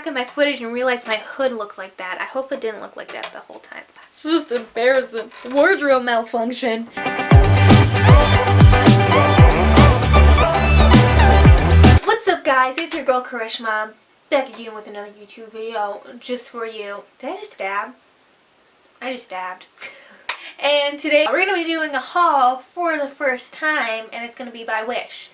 back at my footage and realized my hood looked like that. I hope it didn't look like that the whole time. It's just embarrassing. Wardrobe malfunction. What's up, guys? It's your girl Karishma, back again with another YouTube video just for you. Did I just stab? I just stabbed. And today we're going to be doing a haul for the first time, and it's going to be by Wish.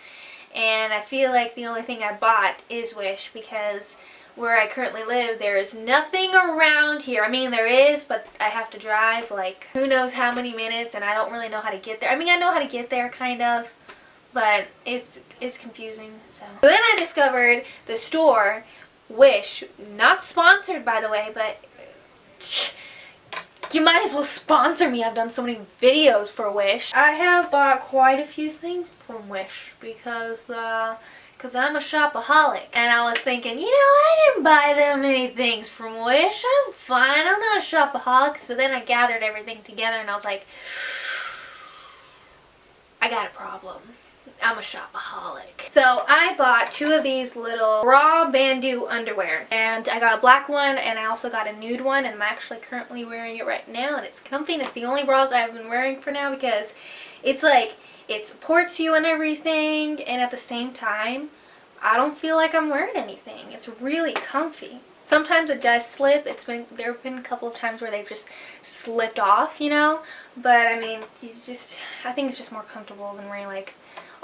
And I feel like the only thing I bought is Wish because where I currently live, there is nothing around here. I mean, there is, but I have to drive like who knows how many minutes, and I don't really know how to get there. I mean, I know how to get there kind of, but it's confusing. So then I discovered the store Wish, not sponsored by the way, but you might as well sponsor me. I've done so many videos for Wish. I have bought quite a few things from Wish because I'm a shopaholic. And I was thinking, you know, I didn't buy that many things from Wish. I'm fine. I'm not a shopaholic. So then I gathered everything together and I was like, I got a problem. I'm a shopaholic. So I bought two of these little raw bandeau underwears, and I got a black one and I also got a nude one, and I'm actually currently wearing it right now, and it's comfy, and it's the only bras I've been wearing for now because it's like it supports you and everything, and at the same time I don't feel like I'm wearing anything. It's really comfy. Sometimes it does slip. There have been a couple of times where they've just slipped off, you know, but I mean, I think it's just more comfortable than wearing like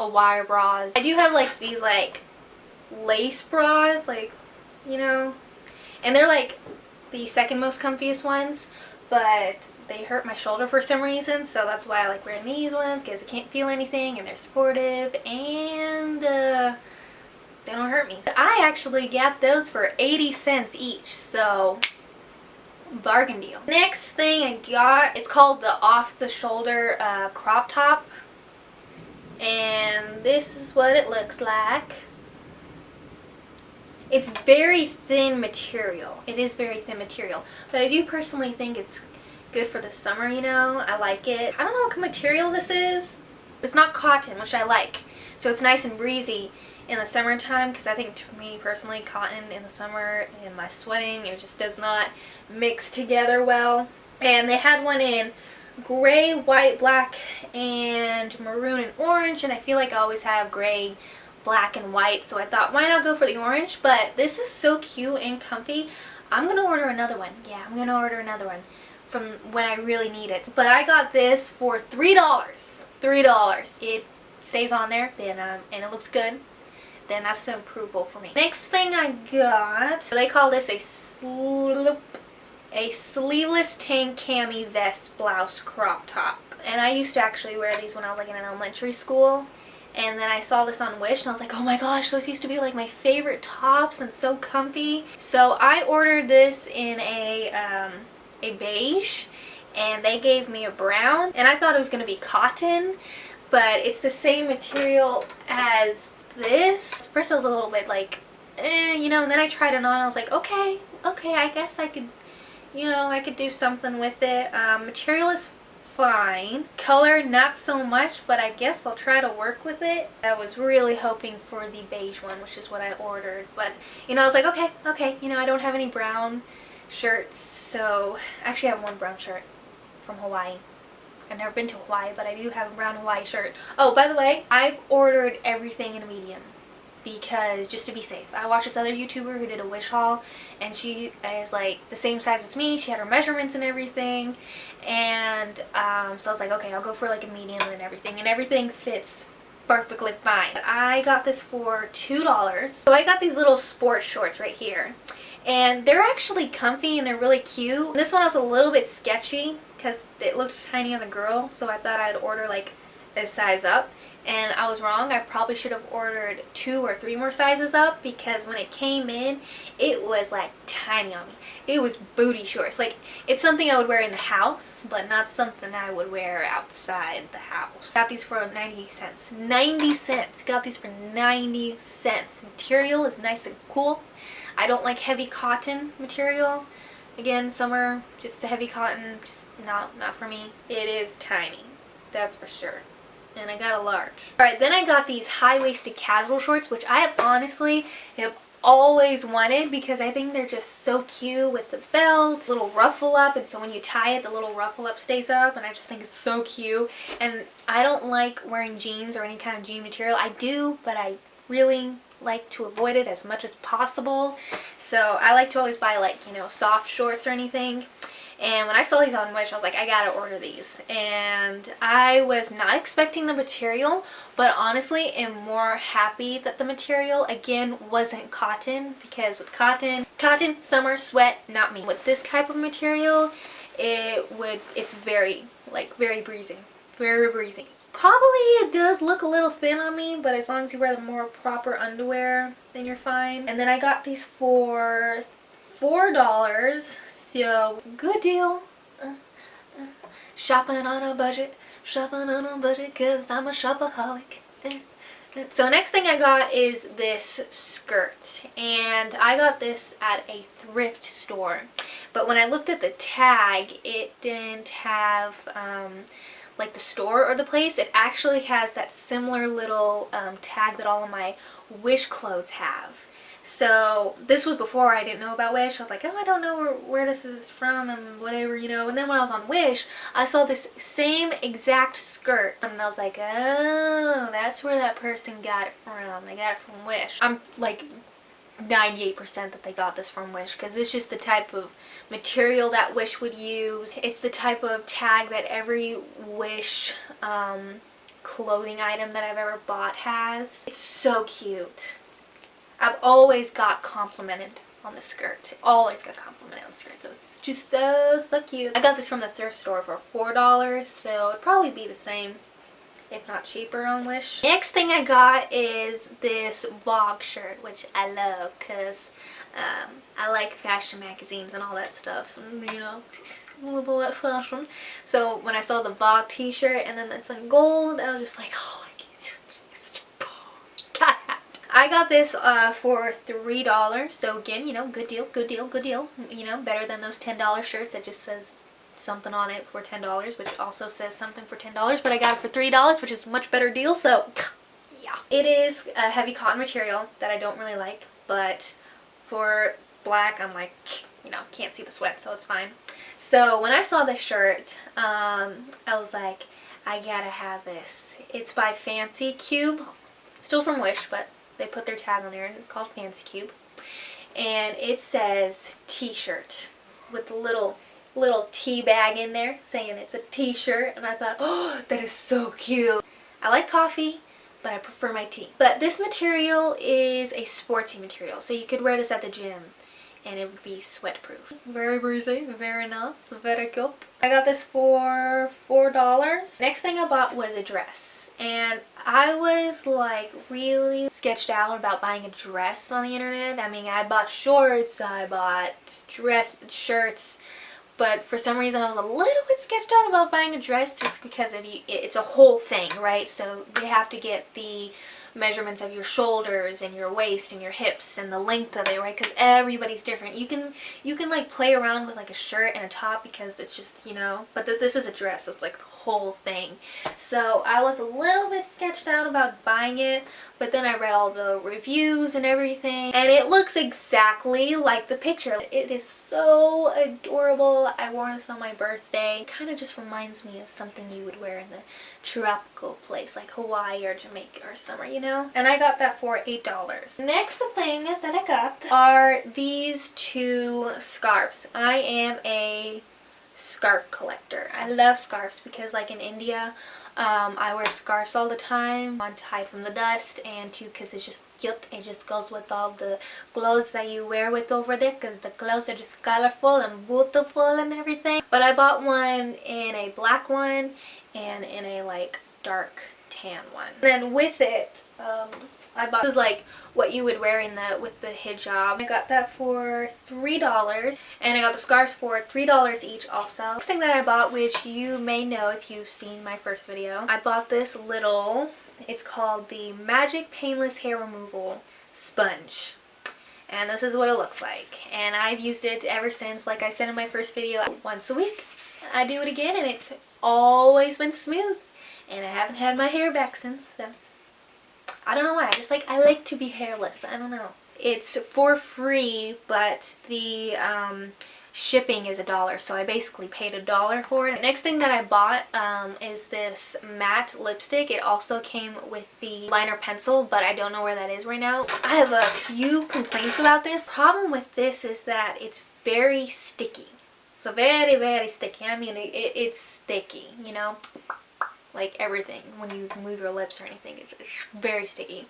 a wire bras. I do have like these like lace bras, like, you know, and they're like the second most comfiest ones, but they hurt my shoulder for some reason, so that's why I like wearing these ones, because I can't feel anything and they're supportive and they don't hurt me. I actually got those for 80 cents each, so bargain deal. Next thing I got, it's called the off the shoulder crop top. And this is what it looks like. It's very thin material. It is very thin material. But I do personally think it's good for the summer, you know. I like it. I don't know what material this is. It's not cotton, which I like. So it's nice and breezy in the summertime, because I think to me personally, cotton in the summer and my sweating, it just does not mix together well. And they had one in gray, white, black, and maroon and orange, and I feel like I always have gray, black, and white, so I thought why not go for the orange. But this is so cute and comfy. I'm gonna order another one. Yeah, I'm gonna order another one from when I really need it. But I got this for $3. $3. It stays on there, then and it looks good, then that's an approval for me. Next thing I got, so they call this a sleeveless tank cami vest blouse crop top. And I used to actually wear these when I was like in an elementary school, and then I saw this on Wish and I was like, oh my gosh, those used to be like my favorite tops and so comfy. So I ordered this in a beige, and they gave me a brown, and I thought it was going to be cotton, but it's the same material as this. First I was a little bit like you know, and then I tried it on and I was like, okay, I guess I could, you know, I could do something with it. Material is fine. Color, not so much, but I guess I'll try to work with it. I was really hoping for the beige one, which is what I ordered. But, you know, I was like, okay, you know, I don't have any brown shirts. So, actually I have one brown shirt from Hawaii. I've never been to Hawaii, but I do have a brown Hawaii shirt. Oh, by the way, I've ordered everything in a medium, because just to be safe. I watched this other YouTuber who did a Wish haul, and she is like the same size as me. She had her measurements and everything, and so I was like, okay, I'll go for like a medium and everything fits perfectly fine. I got this for $2. So I got these little sports shorts right here, and they're actually comfy and they're really cute. This one was a little bit sketchy because it looked tiny on the girl, so I thought I'd order like a size up. And I was wrong. I probably should have ordered 2 or 3 more sizes up, because when it came in, it was like tiny on me. It was booty shorts. Like, it's something I would wear in the house, but not something I would wear outside the house. Got these for 90 cents. 90 cents. Got these for 90 cents. Material is nice and cool. I don't like heavy cotton material. Again, summer, just a heavy cotton, just not for me. It is tiny. That's for sure. And I got a large. Alright, then I got these high-waisted casual shorts, which I have honestly always wanted because I think they're just so cute with the belt, little ruffle up, and so when you tie it, the little ruffle up stays up, and I just think it's so cute. And I don't like wearing jeans or any kind of jean material. I do, but I really like to avoid it as much as possible. So I like to always buy, like, you know, soft shorts or anything. And when I saw these on Wish, I was like, I gotta order these. And I was not expecting the material, but honestly am more happy that the material, again, wasn't cotton. Because with cotton, summer, sweat, not me. With this type of material, it's very, like, very breezy. Very breezy. Probably it does look a little thin on me, but as long as you wear the more proper underwear, then you're fine. And then I got these for $4. So, good deal. Shopping on a budget, cause I'm a shopaholic. So next thing I got is this skirt, and I got this at a thrift store. But when I looked at the tag, it didn't have like the store or the place. It actually has that similar little tag that all of my Wish clothes have. So this was before I didn't know about Wish. I was like, oh, I don't know where this is from and whatever, you know. And then when I was on Wish, I saw this same exact skirt. And I was like, oh, that's where that person got it from. They got it from Wish. I'm like 98% that they got this from Wish, because it's just the type of material that Wish would use. It's the type of tag that every Wish clothing item that I've ever bought has. It's so cute. I've always got complimented on the skirt. Always got complimented on the skirt. So it's just so cute. I got this from the thrift store for $4, so it'd probably be the same, if not cheaper, on Wish. Next thing I got is this Vogue shirt, which I love because I like fashion magazines and all that stuff. And, you know, a little bit fashion. So when I saw the Vogue t-shirt and then it's in gold, I was just like, oh, I got this for $3, so again, you know, good deal, you know, better than those $10 shirts that just says something on it for $10, which also says something for $10, but I got it for $3, which is a much better deal, so yeah. It is a heavy cotton material that I don't really like, but for black, I'm like, you know, can't see the sweat, so it's fine. So when I saw this shirt, I was like, I gotta have this. It's by Fancy Cube, still from Wish, but they put their tag on there and it's called Fancy Cube. And it says t-shirt with a little tea bag in there saying it's a t-shirt. And I thought, oh, that is so cute. I like coffee, but I prefer my tea. But this material is a sportsy material, so you could wear this at the gym and it would be sweat proof. Very breezy, very nice, very cute. I got this for $4. Next thing I bought was a dress. And I was like really sketched out about buying a dress on the internet. I mean, I bought shorts, I bought shirts, but for some reason I was a little bit sketched out about buying a dress just because it's a whole thing, right? So they have to get the measurements of your shoulders and your waist and your hips and the length of it, right? Because everybody's different. You can like play around with like a shirt and a top because it's just, you know, but this is a dress, so it's like the whole thing. So I was a little bit sketched out about buying it, but then I read all the reviews and everything, and it looks exactly like the picture. It is so adorable. I wore this on my birthday. It kind of just reminds me of something you would wear in the tropical place like Hawaii or Jamaica or summer, you know? And I got that for $8. Next thing that I got are these two scarves. I am a scarf collector. I love scarves because, like, in India, I wear scarves all the time. One, to hide from the dust, and two, because it's just cute. It just goes with all the clothes that you wear with over there, because the clothes are just colorful and beautiful and everything. But I bought one in a black one and in a like dark tan one. Then with it, I bought, this is like what you would wear with the hijab. I got that for $3, and I got the scarves for $3 each also. Next thing that I bought, which you may know if you've seen my first video, I bought this little, it's called the Magic Painless Hair Removal Sponge. And this is what it looks like. And I've used it ever since. Like I said in my first video, once a week I do it again, and it's always been smooth. And I haven't had my hair back since, so I don't know why. I like to be hairless. I don't know. it's for free, but the shipping is $1, so I basically paid $1 for it. Next thing that I bought is this matte lipstick. It also came with the liner pencil, but I don't know where that is right now. I have a few complaints about this. Problem with this is that it's very sticky. So very, very sticky. I mean, it's sticky, you know, like everything. When you move your lips or anything, it's very sticky.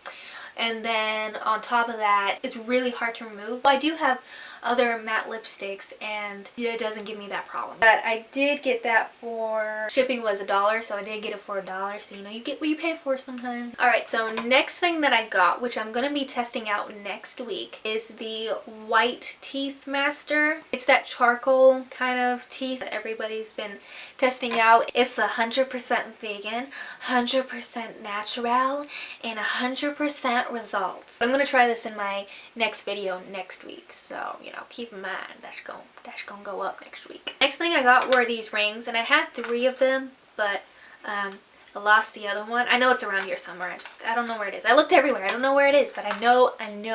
And then on top of that, it's really hard to remove. I do have other matte lipsticks and it doesn't give me that problem. But I did get that for, shipping was $1, so I did get it for $1. So you know, you get what you pay for sometimes. Alright, so next thing that I got, which I'm going to be testing out next week, is the White Teeth Master. It's that charcoal kind of teeth that everybody's been testing out. It's 100% vegan, 100% natural, and 100% results. I'm going to try this in my next video next week, so you know, keep in mind that's gonna go up next week. Next thing I got were these rings, and I had 3 of them, but I lost the other one. I know it's around here somewhere. I don't know where it is. I looked everywhere. I don't know where it is, but I know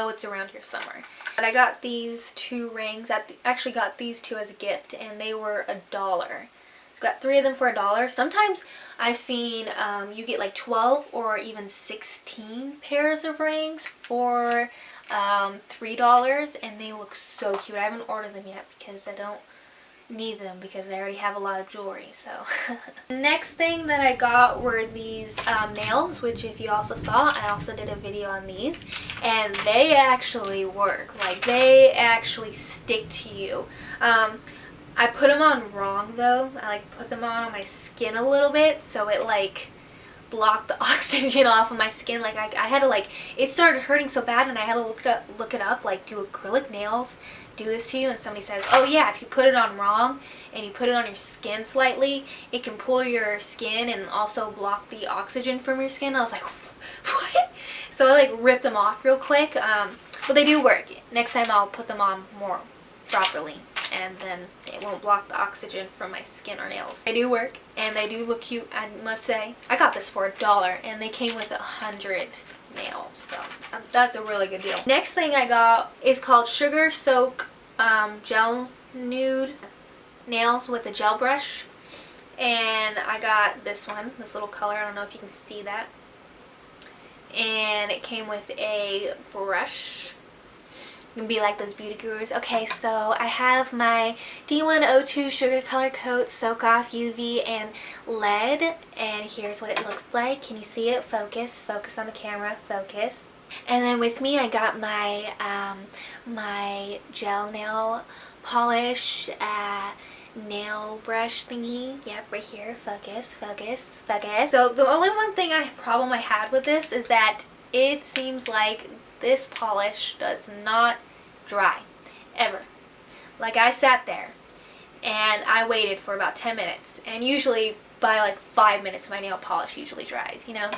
it's around here somewhere. But I got these 2 rings. I actually got these 2 as a gift, and they were $1. So got 3 of them for $1. Sometimes I've seen you get like 12 or even 16 pairs of rings for $3, and they look so cute. I haven't ordered them yet because I don't need them because I already have a lot of jewelry. So next thing that I got were these nails, which if you also saw, I also did a video on these, and they actually work. Like, they actually stick to you. I put them on wrong though. I like put them on my skin a little bit, so it like blocked the oxygen off of my skin. Like I had to, like, it started hurting so bad, and I had to look it up, like, do acrylic nails do this to you? And somebody says, oh yeah, if you put it on wrong and you put it on your skin slightly, it can pull your skin and also block the oxygen from your skin. I was like, what? So I like ripped them off real quick, but they do work. Next time I'll put them on more properly, and then it won't block the oxygen from my skin or nails. They do work, and they do look cute, I must say. I got this for $1, and they came with 100 nails, so that's a really good deal. Next thing I got is called Sugar Soak Gel Nude Nails with a gel brush, and I got this one, this little color. I don't know if you can see that. And it came with a brush. You can be like those beauty gurus. Okay, so I have my D102 Sugar Color Coat Soak Off UV and LED, and here's what it looks like. Can you see it? Focus. Focus on the camera. Focus. And then with me I got my my gel nail polish nail brush thingy. Yep, right here. Focus, focus, focus. So the only problem I had with this is that it seems like this polish does not dry, ever. Like, I sat there and I waited for about 10 minutes, and usually by like 5 minutes my nail polish usually dries, you know.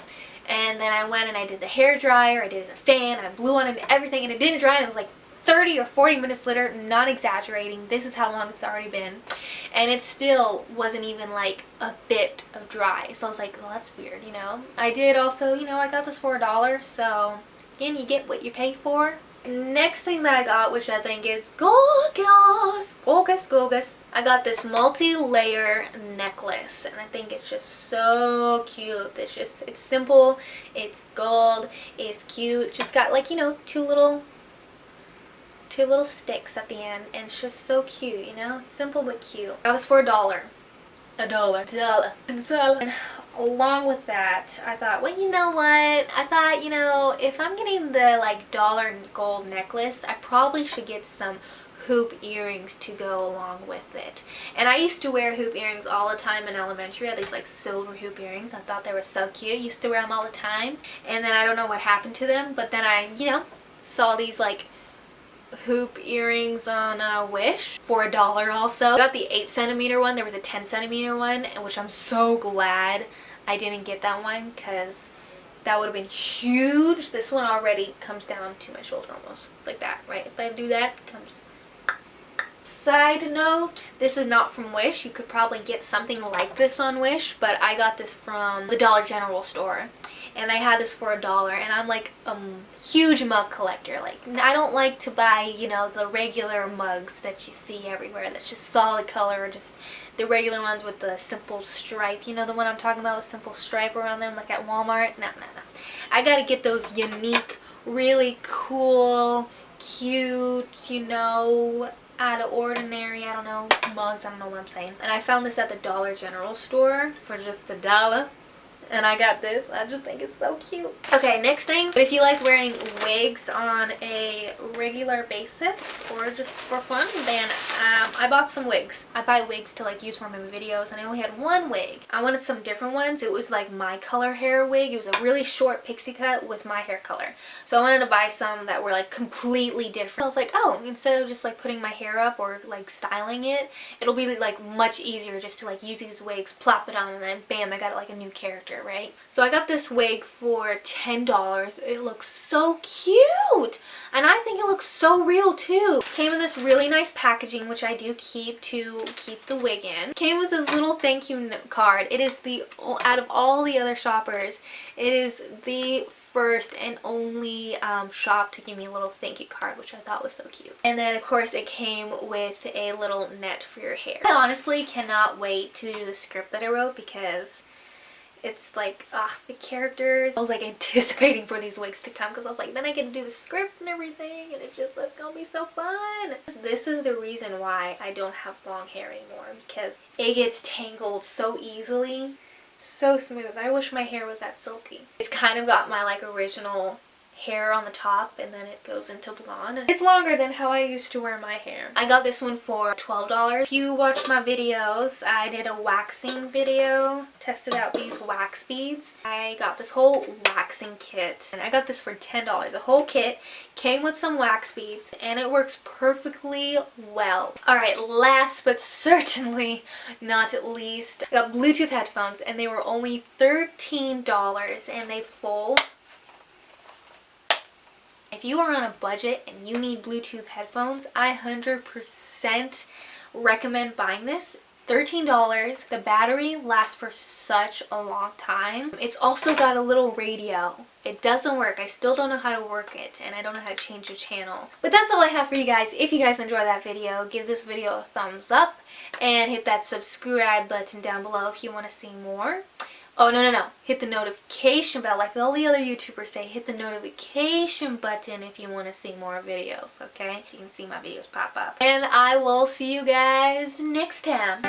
And then I went and I did the hair dryer, I did a fan, I blew on it and everything, and it didn't dry, and it was like 30 or 40 minutes later, not exaggerating. This is how long it's already been, and it still wasn't even like a bit of dry. So I was like, well, that's weird, you know. I did also, you know, I got this for $1, so again, you get what you pay for. Next thing that I got, which I think is gorgeous, gorgeous, gorgeous. I got this multi-layer necklace, and I think it's just so cute. It's simple, it's gold, it's cute. Just got, like, you know, two little sticks at the end, and it's just so cute, you know. Simple but cute. I got this for $1. $1. And along with that, I thought, well, you know what? I thought, you know, if I'm getting the like $1 gold necklace, I probably should get some hoop earrings to go along with it. And I used to wear hoop earrings all the time in elementary. I had these like silver hoop earrings. I thought they were so cute. Used to wear them all the time. And then I don't know what happened to them, but then I, you know, saw these like hoop earrings on Wish for $1 also. I got the 8cm one. There was a 10cm one, which I'm so glad I didn't get that one, because that would have been huge. This one already comes down to my shoulder almost. It's like that, right? If I do that, it comes. Side note, this is not from Wish. You could probably get something like this on Wish, but I got this from the Dollar General store. and they had this for $1, and I'm like a huge mug collector. Like, I don't like to buy, you know, the regular mugs that you see everywhere that's just solid color, or just the regular ones with the simple stripe. You know the one I'm talking about with simple stripe around them, like at Walmart? No. I gotta get those unique, really cool, cute, you know, out of ordinary, I don't know, mugs, I don't know what I'm saying. And I found this at the Dollar General store for just $1. And I got this. I just think it's so cute. Okay, next thing. But if you like wearing wigs on a regular basis or just for fun, then I bought some wigs. I buy wigs to like use for my videos, and I only had one wig. I wanted some different ones. It was like my color hair wig. It was a really short pixie cut with my hair color. So I wanted to buy some that were like completely different. I was like, oh, instead of just like putting my hair up or like styling it, it'll be like much easier just to like use these wigs, plop it on, and then bam, I got like a new character, right? So I got this wig for $10. It looks so cute, and I think it looks so real too. Came in this really nice packaging, which I do keep to keep the wig in. Came with this little thank you note card. It is the, out of all the other shoppers, it is the first and only shop to give me a little thank you card, which I thought was so cute. And then of course it came with a little net for your hair. I honestly cannot wait to do the script that I wrote, because it's like, the characters. I was like anticipating for these wigs to come, because I was like, then I get to do the script and everything, and it's gonna be so fun. This is the reason why I don't have long hair anymore, because it gets tangled so easily. So smooth. I wish my hair was that silky. It's kind of got my like original hair on the top, and then it goes into blonde. It's longer than how I used to wear my hair. I got this one for $12. If you watch my videos, I did a waxing video, tested out these wax beads. I got this whole waxing kit, and I got this for $10. A whole kit came with some wax beads, and it works perfectly well. Alright, last but certainly not least, I got Bluetooth headphones, and they were only $13, and they fold. If you are on a budget and you need Bluetooth headphones, I 100% recommend buying this. $13. The battery lasts for such a long time. It's also got a little radio. It doesn't work. I still don't know how to work it, and I don't know how to change the channel. But that's all I have for you guys. If you guys enjoyed that video, give this video a thumbs up and hit that subscribe button down below if you want to see more. Oh, no. Hit the notification bell. Like all the other YouTubers say, hit the notification button if you want to see more videos, okay? So you can see my videos pop up. And I will see you guys next time.